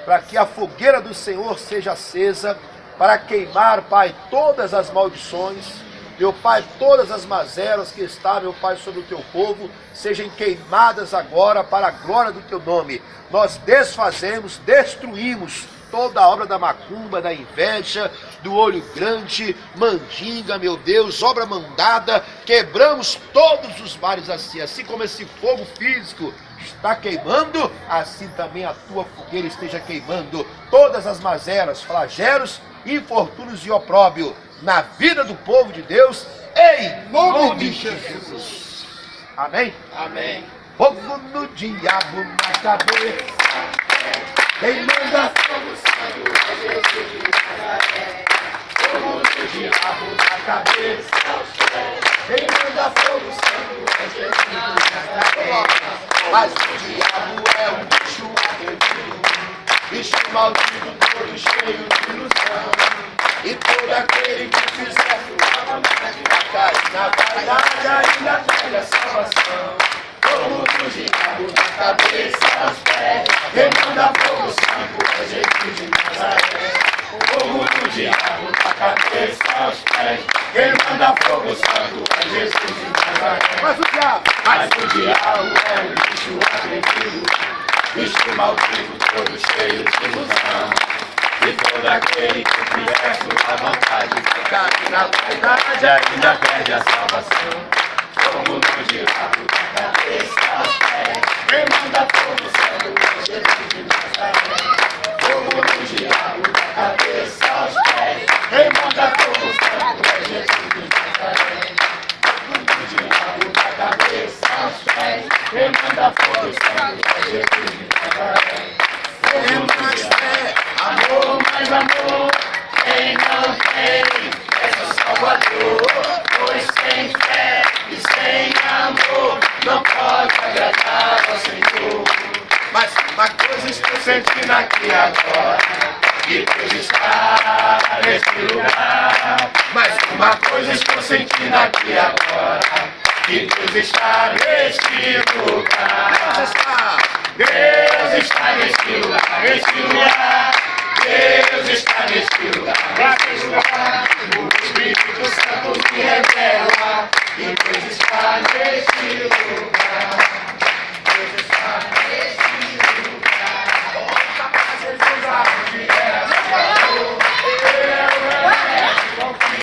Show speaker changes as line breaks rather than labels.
para que a fogueira do Senhor seja acesa, para queimar, Pai, todas as maldições, meu Pai, todas as mazelas que está, meu Pai, sobre o teu povo, sejam queimadas agora para a glória do teu nome. Nós desfazemos, destruímos toda a obra da macumba, da inveja, do olho grande, mandinga, meu Deus, obra mandada, quebramos todos os mares assim como esse fogo físico está queimando, assim também a tua fogueira esteja queimando todas as mazelas, flagelos, infortúnios e opróbio na vida do povo de Deus, em nome de Jesus. Amém?
Amém.
Fogo no diabo na cabeça, quem manda fogo santo é Jesus de Nazaré. Fogo no diabo na cabeça, quem manda fogo santo é Jesus de Nazaré. Mas o diabo é um bicho arredio, bicho maldito, todo cheio de ilusão. E todo aquele que fizer sua vontade vai cair na vaidade, ainda perde a salvação. Fogo do diabo na cabeça, aos pés, quem manda fogo santo é Jesus de Nazaré. Fogo do diabo na cabeça, aos pés, quem manda fogo santo é Jesus de Nazaré. Mas o diabo é um bicho agressivo, bicho maldito, todo cheio de ilusão. E todo aquele que fizer sua vontade vai cair na vaidade, ainda perde a salvação. Fogo do diabo na cabeça, aos pés, quem manda fogo santo é Jesus de Nazaré. Fogo do diabo na cabeça, aos pés, quem manda fogo santo é Jesus de Nazaré. Fogo do diabo na cabeça, aos pés, quem manda fogo santo é Jesus de Nazaré. Fogo mais fé, amor mais amor, quem não tem é só Salvador. Pois sem fé e sem amor não pode agradar ao Senhor. Mas uma coisa estou sentindo aqui agora, que Deus está neste lugar. Mas uma coisa estou sentindo aqui agora, que Deus está neste lugar. Deus está neste lugar, neste lugar. Deus está neste lugar, neste lugar. O Espírito Santo se revela